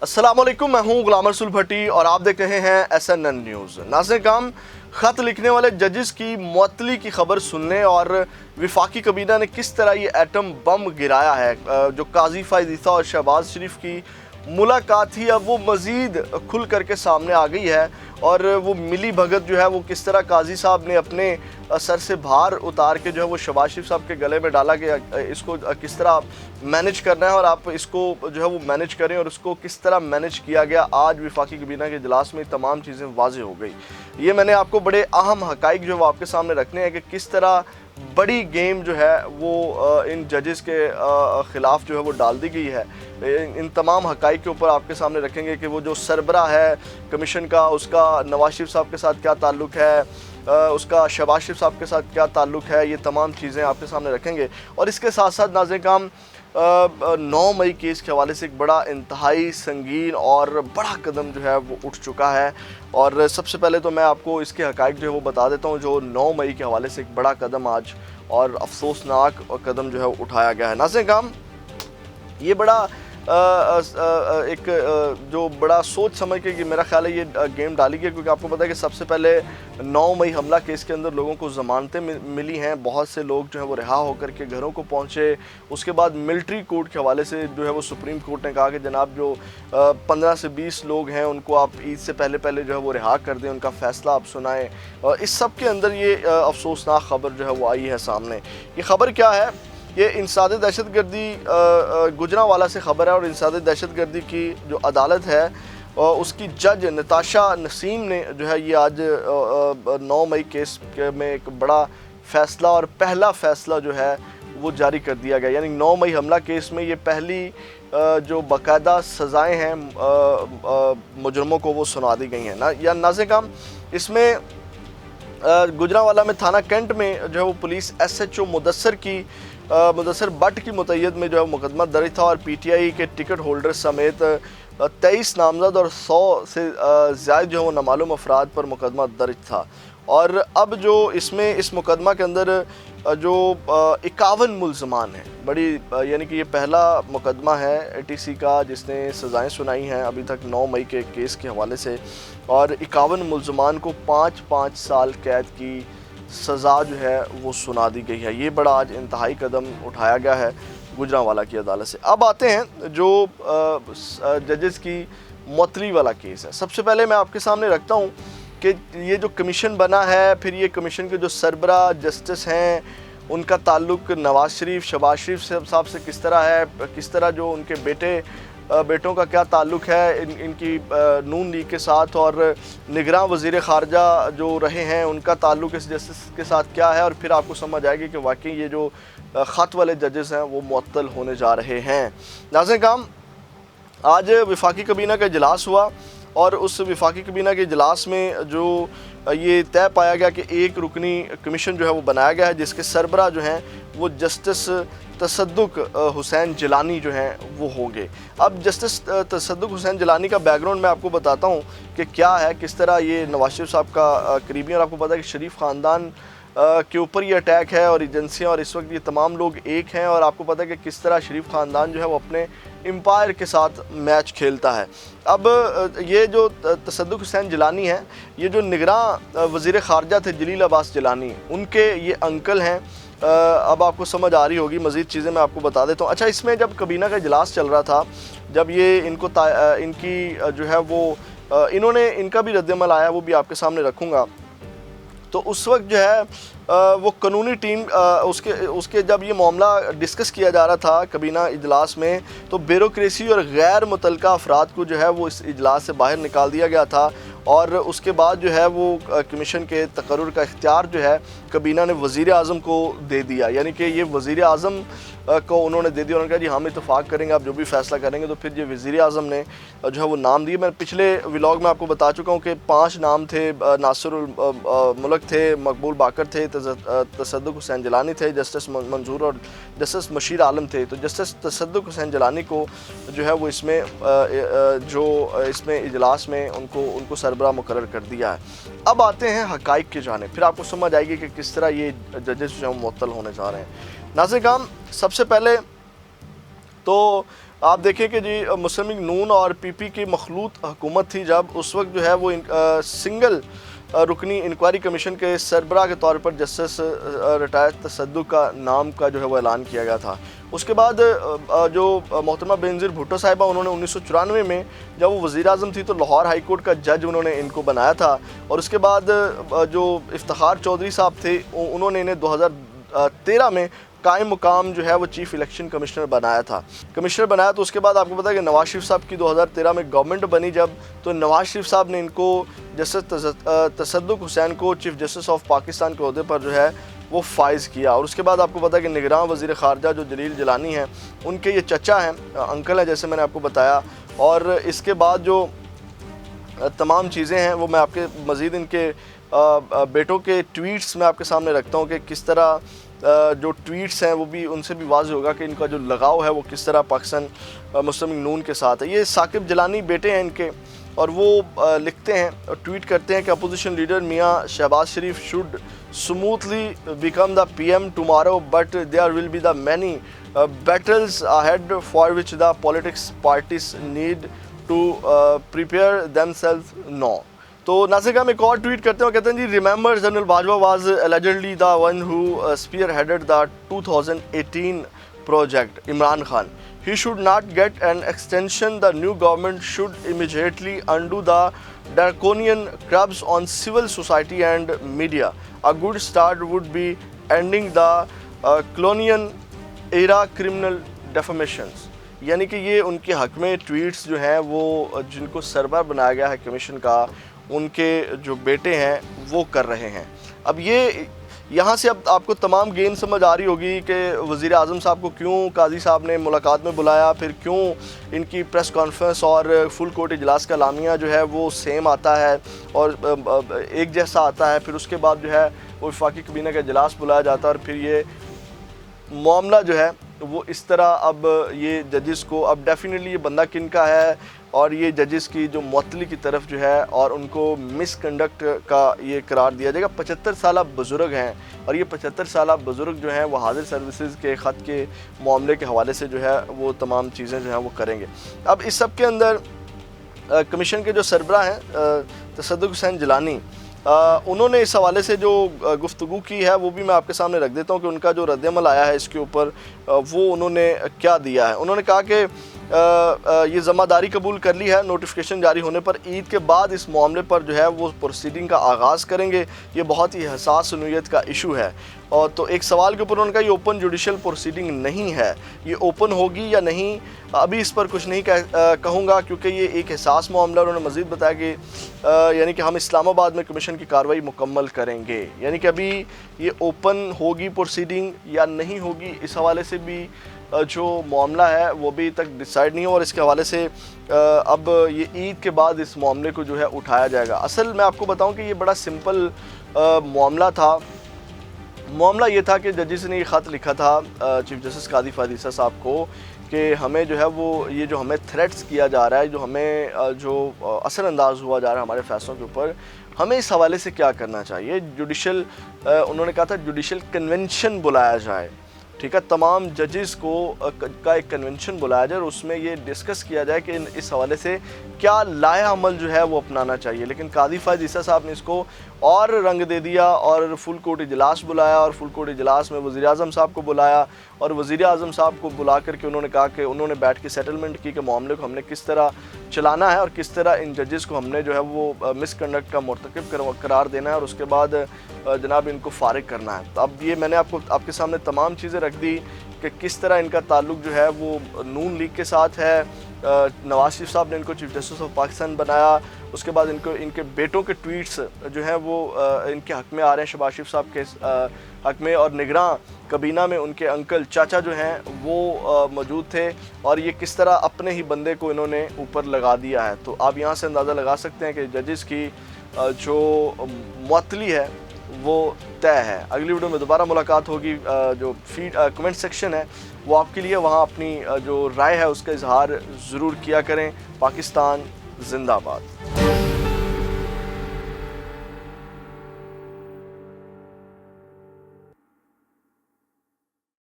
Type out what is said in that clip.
अस्सलामुअलैकुम, मैं हूं गुलाम रसूल भट्टी और आप देख रहे हैं SNN न्यूज़। नाज़रीन काम, ख़त लिखने वाले जजेस की मुअत्तली की खबर सुनने और वफाकी कबीना ने किस तरह ये एटम बम गिराया है, जो काजी फ़ाइज़ ईसा और शहबाज शरीफ की मुलाकात थी, अब वो मज़ीद खुल करके सामने आ गई है। और वो मिली भगत जो है वो किस तरह काजी साहब ने अपने सर से भार उतार के जो है वो शहबाज शरीफ साहब के गले में डाला कि इसको किस तरह मैनेज करना है और आप इसको जो है वो मैनेज करें, और उसको किस तरह मैनेज किया गया। आज वफाकी कबीना के इजलास में तमाम चीज़ें वाज़ेह हो गई। ये मैंने आपको बड़े अहम हक़ाइक़ जो है वो आपके सामने रखने हैं कि किस तरह बड़ी गेम जो है वो इन जजेस के ख़िलाफ़ जो है वो डाल दी गई है। इन तमाम हक़ाइक़ के ऊपर आपके सामने रखेंगे कि वो जो सरबरा है कमीशन का, उसका नवाज शरीफ साहब के साथ क्या ताल्लुक़ है, उसका शहबाज शरीफ साहब के साथ क्या ताल्लुक़ है। ये तमाम चीज़ें आपके सामने रखेंगे। और इसके साथ साथ नाज़रीन काम, 9 मई केस के हवाले से एक बड़ा इंतहाई संगीन और बड़ा कदम जो है वो उठ चुका है। और सबसे पहले तो मैं आपको इसके हक़ाइक़ जो है वो बता देता हूँ। जो 9 मई के हवाले से एक बड़ा कदम आज और अफसोसनाक कदम जो है उठाया गया है। नाज़रीन काम, ये बड़ा एक जो बड़ा सोच समझ के कि मेरा ख्याल है ये गेम डाली गई, क्योंकि आपको पता है कि सबसे पहले 9 मई हमला केस के अंदर लोगों को ज़मानतें मिली हैं। बहुत से लोग जो है वो रिहा होकर के घरों को पहुँचे। उसके बाद मिलिट्री कोर्ट के हवाले से जो है वो सुप्रीम कोर्ट ने कहा कि जनाब जो 15 से 20 लोग हैं उनको आप ईद से पहले पहले जो है वो रिहा कर दें, उनका फ़ैसला आप सुनाएँ। और इस सब के अंदर ये अफसोसनाक ख़बर जो है वो आई है सामने। ये ख़बर क्या है? ये इंसाद दहशतगर्दी गुजरांवाला से ख़बर है। और इंसाद दहशतगर्दी की जो अदालत है उसकी जज नताशा नसीम ने जो है ये आज 9 मई केस में एक बड़ा फ़ैसला और पहला फ़ैसला जो है वो जारी कर दिया गया। यानी 9 मई हमला केस में ये पहली जो बाकायदा सज़ाएँ हैं मुजरमों को वो सुना दी गई हैं ना। या नाज़रीन काम, इसमें गुजरांवाला में थाना कैंट में जो है वो पुलिस SHO मुदस्सर भट्ट की मुतय्यद में जो है मुकदमा दर्ज था। और PTI के टिकट होल्डर समेत 23 नामजद और 100 से ज़्यादा जो है वो नामालूम अफराद पर मुकदमा दर्ज था। और अब जो इसमें इस मुकदमा के अंदर जो 51 मुल्ज़मान हैं, बड़ी यानी कि ये पहला मुकदमा है ATC का जिसने सज़ाएँ सुनाई हैं अभी तक 9 मई के केस के हवाले से। और 51 मुल्ज़मान को 5-5 साल कैद की सज़ा जो है वो सुना दी गई है। ये बड़ा आज इंतहाई कदम उठाया गया है गुजरांवाला की अदालत से। अब आते हैं जो जजेस की मुअत्तली वाला केस है। सबसे पहले मैं आपके सामने रखता हूँ कि ये जो कमीशन बना है, फिर ये कमीशन के जो सरबरा जस्टिस हैं उनका ताल्लुक़ नवाज शरीफ, शहबाज शरीफ साहब से किस तरह है, किस तरह जो उनके बेटों का क्या ताल्लुक़ है इनकी नून लीग के साथ, और निगरान वज़ीर ख़ारजा जो रहे हैं उनका ताल्लुक़ इस जस्टिस के साथ क्या है। और फिर आपको समझ आएगी कि वाकई ये जो ख़त वाले जजेस हैं वो मुअत्तल होने जा रहे हैं। नाज़रीन काम, आज वफाकी कबीना का इजलास हुआ और उस वफाकी कबीना के इजलास में जो ये तय पाया गया कि एक रुकनी कमीशन जो है वो बनाया गया है जिसके सरबरा जो हैं वो जस्टिस तसद्दुक़ हुसैन जिलानी जो हैं वो होंगे। अब जस्टिस तसद्दुक़ हुसैन जिलानी का बैकग्राउंड मैं आपको बताता हूँ कि क्या है, किस तरह ये नवाज शरीफ साहब का करीबी। और आपको पता है कि शरीफ ख़ानदान के ऊपर ये अटैक है और एजेंसियाँ और इस वक्त ये तमाम लोग एक हैं। और आपको पता है कि किस तरह शरीफ ख़ानदान जो है वो अपने एम्पायर के साथ मैच खेलता है। अब ये जो तसद्दुक़ हुसैन जिलानी है, ये जो निगरान वज़ीर ख़ारजा थे जलील अब्बास जिलानी, उनके ये अंकल हैं। अब आपको समझ आ रही होगी, मज़ीद चीज़ें मैं आपको बता देता हूँ। अच्छा, इसमें जब कबीना का इजलास चल रहा था, जब ये इनकी जो है वो इन्होंने इनका भी रद्द-ए-अमल आया, वो भी आपके सामने रखूँगा। तो उस वक्त जो है वो कानूनी टीम उसके जब ये मामला डिस्कस किया जा रहा था कबीना इजलास में, तो ब्यूरोक्रेसी और गैर मुतल्लिका अफराद को जो है वो इस इजलास से बाहर निकाल दिया गया था। और उसके बाद जो है वो कमीशन के तकर्रुर का इख्तियार जो है कबीना ने वज़ीर आज़म को दे दिया। यानी कि ये वज़ीर आज़म को उन्होंने दे दिया। उन्होंने कहा जी हम इत्तफ़ाक़ करेंगे, आप जो भी फ़ैसला करेंगे। तो फिर ये वज़ीर आज़म ने जो है वो नाम दिए। मैं पिछले व्लॉग में आपको बता चुका हूँ कि 5 नाम थे। नासिरुल मुल्क थे, मकबूल बाकर थे, तसद्दुक़ हुसैन जिलानी थे, जस्टिस मंजूर और जस्टिस मशीर आलम थे। तो जस्टिस तसद्दुक़ हुसैन जिलानी को जो है वो इसमें इजलास में उनको सरबरा मुकर्रर कर दिया है। अब आते हैं हक़ाइक़ की जानिब, फिर आपको समझ आएगी कि किस तरह ये जजेस जो हैं मुअत्तल होने जा रहे हैं। नाज़रीन काम, सबसे पहले तो آپ دیکھیں کہ جی مسلم لیگ نون اور پی پی کی مخلوط حکومت تھی جب، اس وقت جو ہے وہ سنگل رکنی انکوائری کمیشن کے سربراہ کے طور پر جسٹس ریٹائرڈ تصدق کا نام کا جو ہے وہ اعلان کیا گیا تھا۔ اس کے بعد جو محترمہ بینظیر بھٹو صاحبہ، انہوں نے 1994 میں جب وہ وزیر اعظم تھی تو لاہور ہائی کورٹ کا جج انہوں نے ان کو بنایا تھا، اور اس کے بعد جو افتخار چودھری صاحب تھے انہوں نے انہیں 2013 میں قائم مقام جو ہے وہ چیف الیکشن کمشنر بنایا تھا۔ تو اس کے بعد آپ کو پتا ہے کہ نواز شریف صاحب کی 2013 میں گورنمنٹ بنی جب، تو نواز شریف صاحب نے ان کو جسٹس تصدق حسین کو چیف جسٹس آف پاکستان کے عہدے پر جو ہے وہ فائز کیا۔ اور اس کے بعد آپ کو پتا ہے کہ نگراں وزیر خارجہ جو جلیل جیلانی ہیں، ان کے یہ چچا ہیں، انکل ہیں جیسے میں نے آپ کو بتایا۔ اور اس کے بعد جو تمام چیزیں ہیں وہ میں آپ کے مزید ان کے بیٹوں کے ٹویٹس میں آپ کے سامنے رکھتا ہوں کہ کس طرح جو ٹویٹس ہیں وہ بھی ان سے بھی واضح ہوگا کہ ان کا جو لگاؤ ہے وہ کس طرح پاکستان مسلم لیگ نون کے ساتھ ہے۔ یہ ثاقب جیلانی بیٹے ہیں ان کے، اور وہ لکھتے ہیں، ٹویٹ کرتے ہیں کہ اپوزیشن لیڈر میاں شہباز شریف should smoothly become the PM tomorrow, but there will be the many battles ahead for which the politics parties need to prepare themselves now۔ تو ناصر صاحب ایک اور ٹویٹ کرتے ہیں، کہتے ہیں جی remember General Bajwa was allegedly the one who spearheaded the 2018 project Imran Khan. He should not get an extension. The new government should immediately undo the draconian curbs on civil society and media. A good start would be ending the colonial era criminal defamations۔ یعنی کہ یہ ان کے حق میں tweets جو ہیں وہ جن کو سربراہ بنایا گیا ہے کمیشن کا، ان کے جو بیٹے ہیں وہ کر رہے ہیں۔ اب یہ یہاں سے اب آپ کو تمام گیم سمجھ آ رہی ہوگی کہ وزیر اعظم صاحب کو کیوں قاضی صاحب نے ملاقات میں بلایا، پھر کیوں ان کی پریس کانفرنس اور فل کورٹ اجلاس کا اعلامیہ جو ہے وہ سیم آتا ہے اور ایک جیسا آتا ہے، پھر اس کے بعد جو ہے وہ وفاقی کابینہ کا اجلاس بلایا جاتا ہے، اور پھر یہ معاملہ جو ہے وہ اس طرح اب یہ ججز کو اب ڈیفینیٹلی یہ بندہ کن کا ہے، اور یہ ججز کی جو معطلی کی طرف جو ہے اور ان کو مس کنڈکٹ کا یہ قرار دیا جائے گا۔ 75 سالہ بزرگ ہیں، اور یہ 75 سالہ بزرگ جو ہیں وہ حاضر سروسز کے خط کے معاملے کے حوالے سے جو ہے وہ تمام چیزیں جو ہیں وہ کریں گے۔ اب اس سب کے اندر کمیشن کے جو سربراہ ہیں تصدق حسین جیلانی، انہوں نے اس حوالے سے جو گفتگو کی ہے وہ بھی میں آپ کے سامنے رکھ دیتا ہوں کہ ان کا جو رد عمل آیا ہے اس کے اوپر وہ انہوں نے کیا دیا ہے۔ انہوں نے کہا کہ یہ ذمہ داری قبول کر لی ہے، نوٹیفیکیشن جاری ہونے پر عید کے بعد اس معاملے پر جو ہے وہ پروسیڈنگ کا آغاز کریں گے۔ یہ بہت ہی حساس نوعیت کا ایشو ہے، اور تو ایک سوال کے اوپر انہوں نے کہا یہ اوپن جوڈیشل پروسیڈنگ نہیں ہے، یہ اوپن ہوگی یا نہیں ابھی اس پر کچھ نہیں کہوں گا کیونکہ یہ ایک حساس معاملہ۔ انہوں نے مزید بتایا کہ یعنی کہ ہم اسلام آباد میں کمیشن کی کارروائی مکمل کریں گے، یعنی کہ ابھی یہ اوپن ہوگی پروسیڈنگ یا نہیں ہوگی اس حوالے سے بھی جو معاملہ ہے وہ ابھی تک ڈیسائیڈ نہیں ہو، اور اس کے حوالے سے اب یہ عید کے بعد اس معاملے کو جو ہے اٹھایا جائے گا۔ اصل میں آپ کو بتاؤں کہ یہ بڑا سمپل معاملہ تھا۔ معاملہ یہ تھا کہ ججز نے یہ خط لکھا تھا چیف جسٹس قاضی فہد عیسیٰ صاحب کو کہ ہمیں جو ہے وہ یہ جو ہمیں تھریٹس کیا جا رہا ہے، جو ہمیں جو اثر انداز ہوا جا رہا ہے ہمارے فیصلوں کے اوپر، ہمیں اس حوالے سے کیا کرنا چاہیے۔ جوڈیشل انہوں نے کہا تھا جوڈیشل کنونشن بلایا جائے، ٹھیک ہے، تمام ججز کو کا ایک کنونشن بلایا جائے اور اس میں یہ ڈسکس کیا جائے کہ اس حوالے سے کیا لائحہ عمل جو ہے وہ اپنانا چاہیے۔ لیکن قاضی فہد عیسیٰ صاحب نے اس کو اور رنگ دے دیا اور فل کورٹ اجلاس بلایا، اور فل کورٹ اجلاس میں وزیر اعظم صاحب کو بلایا، اور وزیر اعظم صاحب کو بلا کر کے انہوں نے کہا کہ انہوں نے بیٹھ کے سیٹلمنٹ کی کہ معاملے کو ہم نے کس طرح چلانا ہے اور کس طرح ان ججز کو ہم نے جو ہے وہ مس کنڈکٹ کا مرتکب قرار دینا ہے، اور اس کے بعد جناب ان کو فارغ کرنا ہے۔ تو اب یہ میں نے آپ کے سامنے تمام چیزیں رکھ دی کہ کس طرح ان کا تعلق جو ہے وہ نون لیگ کے ساتھ ہے۔ نواز شریف صاحب نے ان کو چیف جسٹس آف پاکستان بنایا، اس کے بعد ان کے بیٹوں کے ٹویٹس جو ہیں وہ ان کے حق میں آ رہے ہیں، شہباز شریف صاحب کے حق میں، اور نگراں کابینہ میں ان کے انکل چاچا جو ہیں وہ موجود تھے، اور یہ کس طرح اپنے ہی بندے کو انہوں نے اوپر لگا دیا ہے۔ تو آپ یہاں سے اندازہ لگا سکتے ہیں کہ ججز کی جو معطلی ہے وہ طے ہے۔ اگلی ویڈیو میں دوبارہ ملاقات ہوگی۔ جو کمنٹ سیکشن ہے وہ آپ کے لیے، وہاں اپنی جو رائے ہے اس کا اظہار ضرور کیا کریں۔ پاکستان زندہ باد۔